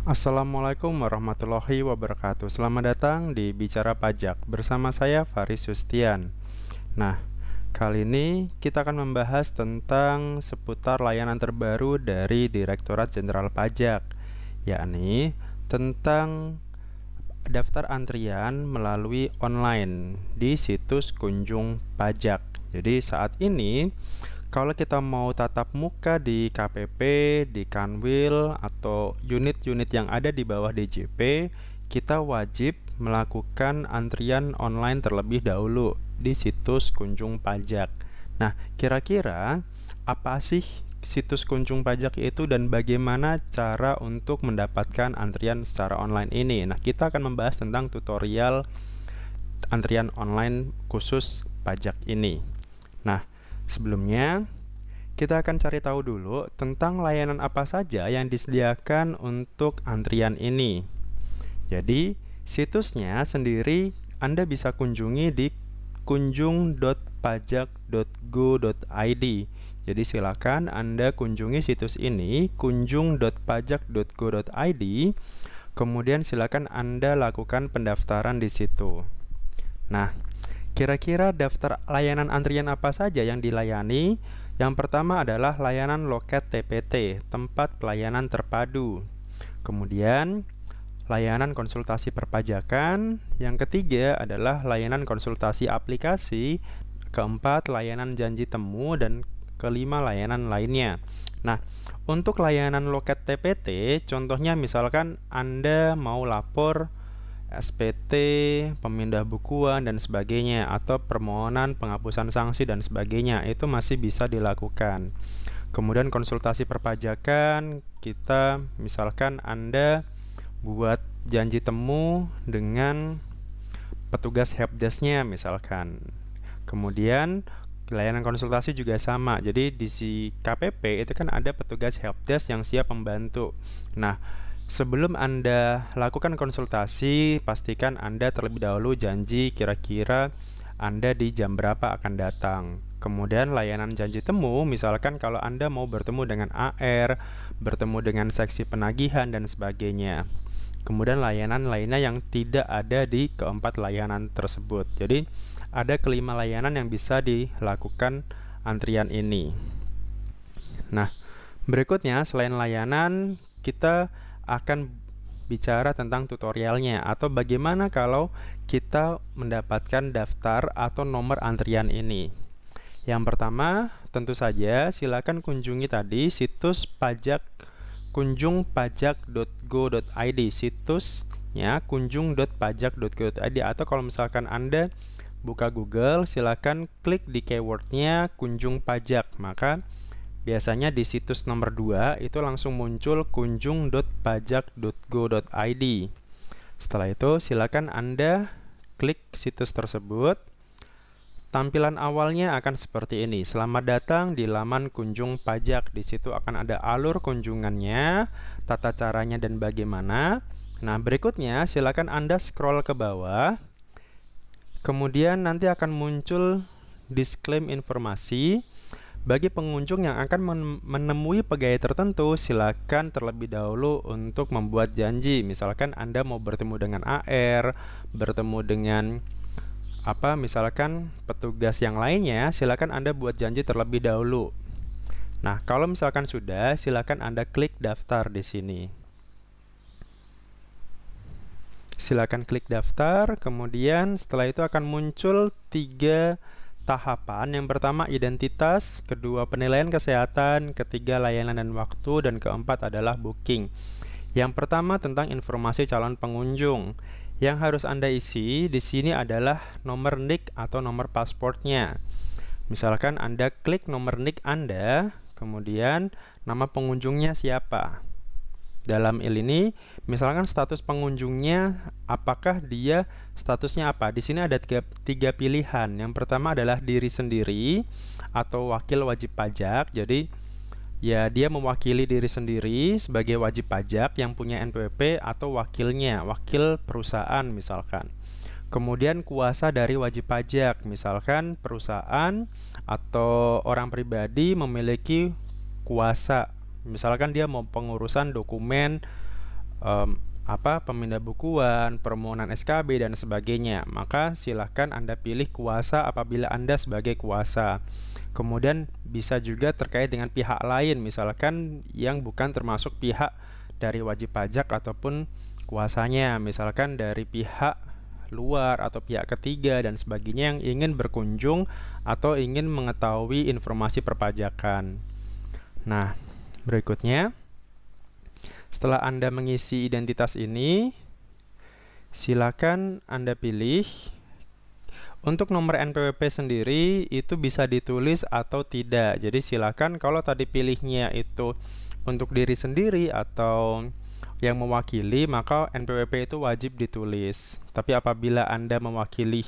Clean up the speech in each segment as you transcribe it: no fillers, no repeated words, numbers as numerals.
Assalamualaikum warahmatullahi wabarakatuh. Selamat datang di Bicara Pajak bersama saya Faris Sustian. Nah, kali ini kita akan membahas tentang seputar layanan terbaru dari Direktorat Jenderal Pajak, yakni tentang daftar antrian melalui online di situs Kunjung Pajak. Jadi saat ini kalau kita mau tatap muka di KPP, di Kanwil, atau unit-unit yang ada di bawah DJP, kita wajib melakukan antrian online terlebih dahulu di situs Kunjung Pajak. Nah, kira-kira apa sih situs Kunjung Pajak itu dan bagaimana cara untuk mendapatkan antrian secara online ini? Nah, kita akan membahas tentang tutorial antrian online khusus pajak ini. Nah, sebelumnya, kita akan cari tahu dulu tentang layanan apa saja yang disediakan untuk antrian ini. Jadi, situsnya sendiri Anda bisa kunjungi di kunjung.pajak.go.id. Jadi, silakan Anda kunjungi situs ini, kunjung.pajak.go.id. Kemudian silakan Anda lakukan pendaftaran di situ. Nah, kira-kira daftar layanan antrian apa saja yang dilayani? Yang pertama adalah layanan loket TPT, tempat pelayanan terpadu. Kemudian, layanan konsultasi perpajakan. Yang ketiga adalah layanan konsultasi aplikasi. Keempat, layanan janji temu. Dan kelima, layanan lainnya. Nah, untuk layanan loket TPT, contohnya misalkan Anda mau lapor SPT, pemindah bukuan, dan sebagainya, atau permohonan penghapusan sanksi dan sebagainya, itu masih bisa dilakukan. Kemudian konsultasi perpajakan, kita misalkan Anda buat janji temu dengan petugas helpdesk-nya misalkan. Kemudian layanan konsultasi juga sama. Jadi di si KPP itu kan ada petugas helpdesk yang siap membantu. Nah, sebelum Anda lakukan konsultasi, pastikan Anda terlebih dahulu janji kira-kira Anda di jam berapa akan datang. Kemudian layanan janji temu, misalkan kalau Anda mau bertemu dengan AR, bertemu dengan seksi penagihan, dan sebagainya. Kemudian layanan lainnya yang tidak ada di keempat layanan tersebut. Jadi, ada kelima layanan yang bisa dilakukan antrian ini. Nah, berikutnya selain layanan, kita akan bicara tentang tutorialnya atau bagaimana kalau kita mendapatkan daftar atau nomor antrian ini. Yang pertama, tentu saja silakan kunjungi tadi situs pajak kunjungpajak.go.id, situsnya kunjung.pajak.go.id, atau kalau misalkan Anda buka Google, silakan klik di keywordnya Kunjung Pajak, maka biasanya di situs nomor 2 itu langsung muncul kunjung.pajak.go.id. Setelah itu silakan Anda klik situs tersebut. Tampilan awalnya akan seperti ini. Selamat datang di laman Kunjung Pajak. Di situ akan ada alur kunjungannya, tata caranya dan bagaimana. Nah, berikutnya silakan Anda scroll ke bawah. Kemudian nanti akan muncul disclaim informasi. Bagi pengunjung yang akan menemui pegawai tertentu, silakan terlebih dahulu untuk membuat janji. Misalkan Anda mau bertemu dengan AR, bertemu dengan misalkan petugas yang lainnya, silakan Anda buat janji terlebih dahulu. Nah, kalau misalkan sudah, silakan Anda klik daftar di sini. Silakan klik daftar, kemudian setelah itu akan muncul 3 tahapan. Yang pertama identitas, kedua penilaian kesehatan, ketiga layanan dan waktu, dan keempat adalah booking. Yang pertama tentang informasi calon pengunjung. Yang harus Anda isi di sini adalah nomor NIK atau nomor pasportnya. Misalkan Anda klik nomor NIK Anda, kemudian nama pengunjungnya siapa. Dalam ini, misalkan status pengunjungnya, apakah dia statusnya apa? Di sini ada tiga pilihan. Yang pertama adalah diri sendiri atau wakil wajib pajak. Jadi, ya dia mewakili diri sendiri sebagai wajib pajak yang punya NPWP atau wakilnya, wakil perusahaan misalkan. Kemudian kuasa dari wajib pajak, misalkan perusahaan atau orang pribadi memiliki kuasa. Misalkan dia mau pengurusan dokumen pemindah bukuan, permohonan SKB dan sebagainya. Maka silahkan Anda pilih kuasa apabila Anda sebagai kuasa. Kemudian bisa juga terkait dengan pihak lain, misalkan yang bukan termasuk pihak dari wajib pajak ataupun kuasanya, misalkan dari pihak luar atau pihak ketiga dan sebagainya yang ingin berkunjung atau ingin mengetahui informasi perpajakan. Nah, berikutnya, setelah Anda mengisi identitas ini, silakan Anda pilih. Untuk nomor NPWP sendiri itu bisa ditulis atau tidak. Jadi silakan kalau tadi pilihnya itu untuk diri sendiri atau yang mewakili, maka NPWP itu wajib ditulis. Tapi apabila Anda mewakili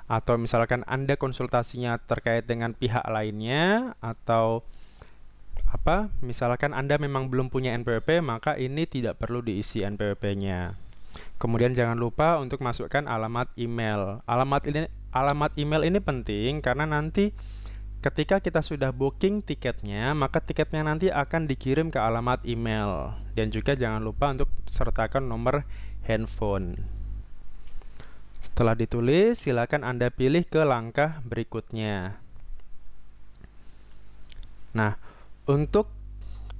atau misalkan Anda konsultasinya terkait dengan pihak lainnya atau misalkan Anda memang belum punya NPWP, maka ini tidak perlu diisi NPWP-nya. Kemudian jangan lupa untuk masukkan alamat email. Alamat email ini penting karena nanti ketika kita sudah booking tiketnya, maka tiketnya nanti akan dikirim ke alamat email. Dan juga jangan lupa untuk sertakan nomor handphone. Setelah ditulis, silakan Anda pilih ke langkah berikutnya. Nah, untuk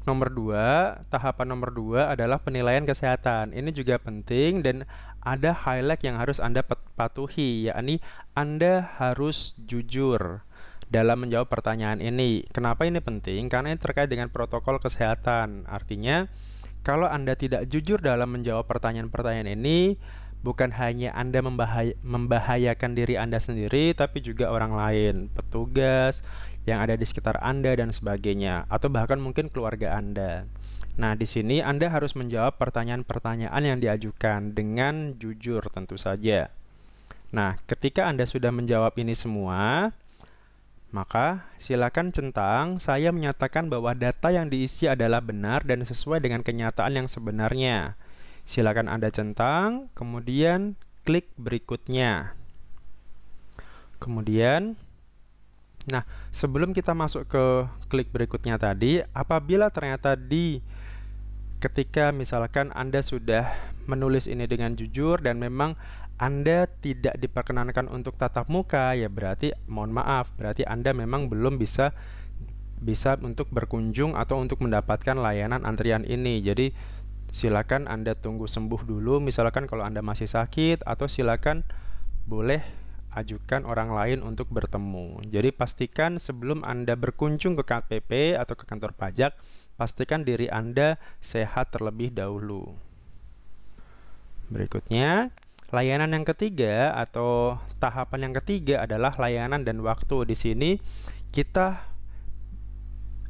nomor 2, tahapan nomor 2 adalah penilaian kesehatan. Ini juga penting dan ada highlight yang harus Anda patuhi, yakni Anda harus jujur dalam menjawab pertanyaan ini. Kenapa ini penting? Karena ini terkait dengan protokol kesehatan. Artinya, kalau Anda tidak jujur dalam menjawab pertanyaan-pertanyaan ini, bukan hanya Anda membahayakan diri Anda sendiri, tapi juga orang lain, petugas yang ada di sekitar Anda dan sebagainya, atau bahkan mungkin keluarga Anda. Nah, di sini Anda harus menjawab pertanyaan-pertanyaan yang diajukan dengan jujur tentu saja. Nah, ketika Anda sudah menjawab ini semua, maka silakan centang, saya menyatakan bahwa data yang diisi adalah benar dan sesuai dengan kenyataan yang sebenarnya. Silakan Anda centang, kemudian klik berikutnya. Kemudian, nah, sebelum kita masuk ke klik berikutnya tadi, apabila ternyata ketika misalkan Anda sudah menulis ini dengan jujur dan memang Anda tidak diperkenankan untuk tatap muka, ya berarti mohon maaf, berarti Anda memang belum bisa untuk berkunjung atau untuk mendapatkan layanan antrian ini. Jadi silakan Anda tunggu sembuh dulu, misalkan kalau Anda masih sakit, atau silakan boleh ajukan orang lain untuk bertemu. Jadi pastikan sebelum Anda berkunjung ke KPP atau ke kantor pajak, pastikan diri Anda sehat terlebih dahulu. Berikutnya, layanan yang ketiga atau tahapan yang ketiga adalah layanan dan waktu. Di sini kita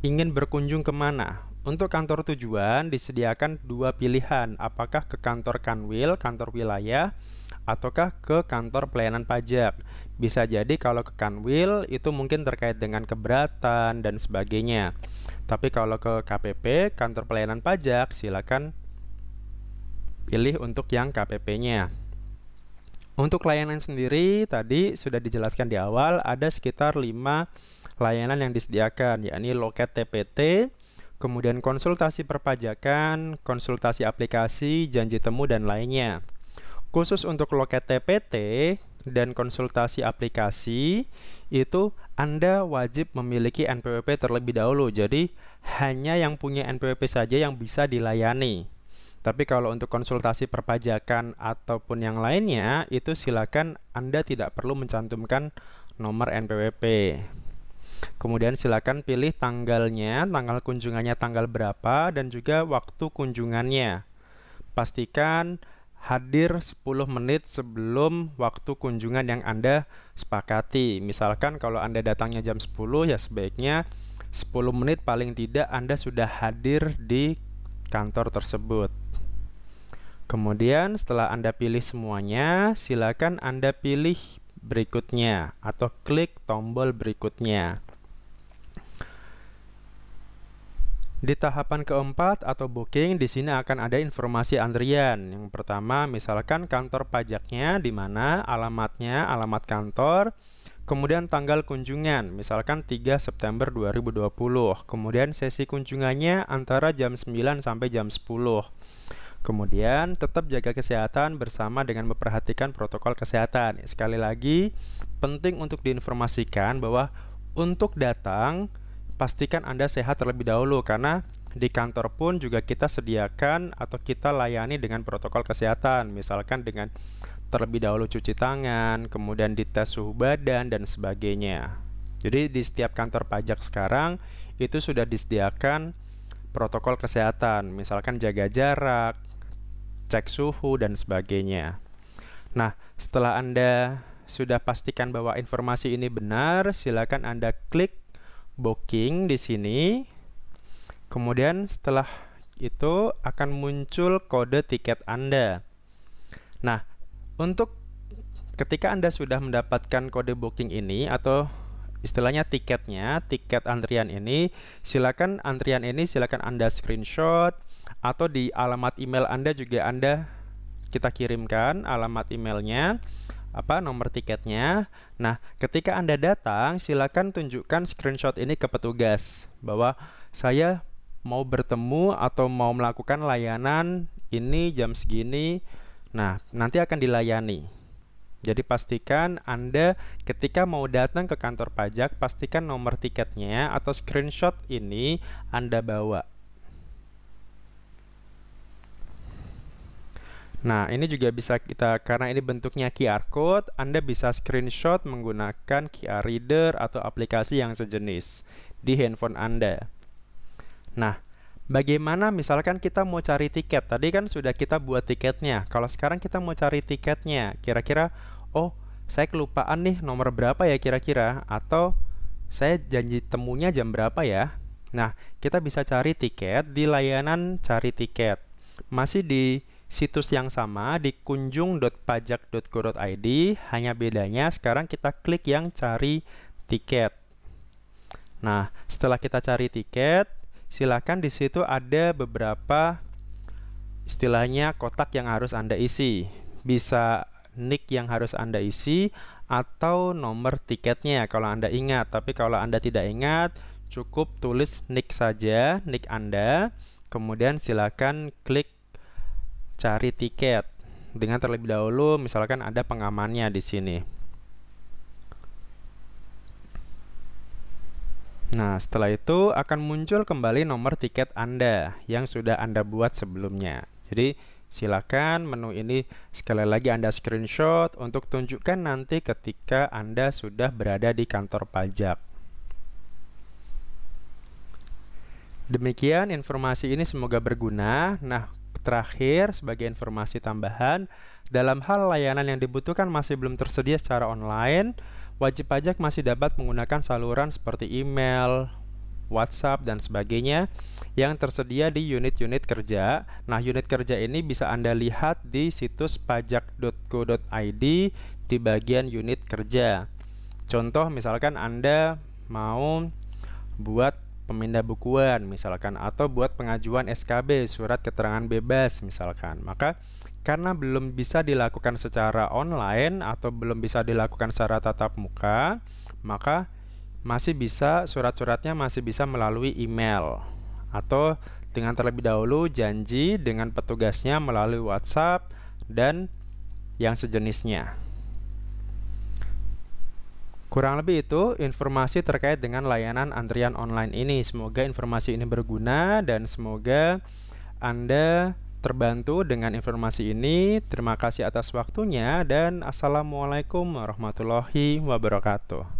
ingin berkunjung kemana? Untuk kantor tujuan disediakan dua pilihan, apakah ke kantor Kanwil, kantor wilayah, ataukah ke kantor pelayanan pajak. Bisa jadi kalau ke Kanwil itu mungkin terkait dengan keberatan dan sebagainya. Tapi kalau ke KPP, kantor pelayanan pajak, silakan pilih untuk yang KPP-nya. Untuk layanan sendiri tadi sudah dijelaskan di awal, ada sekitar 5 layanan yang disediakan, yakni loket TPT, kemudian konsultasi perpajakan, konsultasi aplikasi, janji temu, dan lainnya. Khusus untuk loket TPT dan konsultasi aplikasi, itu Anda wajib memiliki NPWP terlebih dahulu. Jadi, hanya yang punya NPWP saja yang bisa dilayani. Tapi kalau untuk konsultasi perpajakan ataupun yang lainnya, itu silakan Anda tidak perlu mencantumkan nomor NPWP. Kemudian silakan pilih tanggalnya, tanggal kunjungannya tanggal berapa, dan juga waktu kunjungannya. Pastikan hadir 10 menit sebelum waktu kunjungan yang Anda sepakati. Misalkan kalau Anda datangnya jam 10, ya sebaiknya 10 menit paling tidak Anda sudah hadir di kantor tersebut. Kemudian setelah Anda pilih semuanya, silakan Anda pilih berikutnya atau klik tombol berikutnya. Di tahapan keempat atau booking, di sini akan ada informasi antrian. Yang pertama, misalkan kantor pajaknya di mana, alamatnya, alamat kantor, kemudian tanggal kunjungan, misalkan 3 September 2020. Kemudian sesi kunjungannya antara jam 9 sampai jam 10. Kemudian tetap jaga kesehatan bersama dengan memperhatikan protokol kesehatan. Sekali lagi, penting untuk diinformasikan bahwa untuk datang, pastikan Anda sehat terlebih dahulu, karena di kantor pun juga kita sediakan atau kita layani dengan protokol kesehatan, misalkan dengan terlebih dahulu cuci tangan, kemudian dites suhu badan dan sebagainya. Jadi di setiap kantor pajak sekarang itu sudah disediakan protokol kesehatan, misalkan jaga jarak, cek suhu dan sebagainya. Nah, setelah Anda sudah pastikan bahwa informasi ini benar, silakan Anda klik booking di sini. Kemudian setelah itu akan muncul kode tiket Anda. Nah, untuk ketika Anda sudah mendapatkan kode booking ini atau istilahnya tiketnya, tiket antrian ini, silakan Anda screenshot atau di alamat email Anda juga kita kirimkan alamat emailnya, nomor tiketnya. Nah, ketika Anda datang, silakan tunjukkan screenshot ini ke petugas bahwa saya mau bertemu atau mau melakukan layanan ini jam segini. Nah, nanti akan dilayani. Jadi pastikan Anda ketika mau datang ke kantor pajak, pastikan nomor tiketnya atau screenshot ini Anda bawa. Nah, ini juga bisa karena ini bentuknya QR code, Anda bisa screenshot menggunakan QR reader atau aplikasi yang sejenis di handphone Anda. Nah, bagaimana misalkan kita mau cari tiket? Tadi kan sudah kita buat tiketnya. Kalau sekarang kita mau cari tiketnya, kira-kira, oh, saya kelupaan nih nomor berapa ya kira-kira? Atau saya janji temunya jam berapa ya? Nah, kita bisa cari tiket di layanan cari tiket. Masih di situs yang sama, di kunjung.pajak.go.id, hanya bedanya sekarang kita klik yang cari tiket. Nah, setelah kita cari tiket, silakan di situ ada beberapa istilahnya kotak yang harus Anda isi. Bisa nick yang harus Anda isi atau nomor tiketnya kalau Anda ingat. Tapi kalau Anda tidak ingat, cukup tulis nick saja, nick Anda. Kemudian silakan klik cari tiket. Dengan terlebih dahulu misalkan ada pengamannya di sini. Nah, setelah itu akan muncul kembali nomor tiket Anda yang sudah Anda buat sebelumnya. Jadi, silakan menu ini sekali lagi Anda screenshot untuk tunjukkan nanti ketika Anda sudah berada di kantor pajak. Demikian informasi ini semoga berguna. Nah, terakhir sebagai informasi tambahan, dalam hal layanan yang dibutuhkan masih belum tersedia secara online, wajib pajak masih dapat menggunakan saluran seperti email, WhatsApp, dan sebagainya yang tersedia di unit-unit kerja. Nah, unit kerja ini bisa Anda lihat di situs pajak.go.id di bagian unit kerja. Contoh, misalkan Anda mau buat pemindah bukuan misalkan, atau buat pengajuan SKB, surat keterangan bebas misalkan. Maka karena belum bisa dilakukan secara online atau belum bisa dilakukan secara tatap muka, maka masih bisa surat-suratnya masih bisa melalui email atau dengan terlebih dahulu janji dengan petugasnya melalui WhatsApp dan yang sejenisnya. Kurang lebih itu informasi terkait dengan layanan antrian online ini. Semoga informasi ini berguna dan semoga Anda terbantu dengan informasi ini. Terima kasih atas waktunya dan Assalamualaikum warahmatullahi wabarakatuh.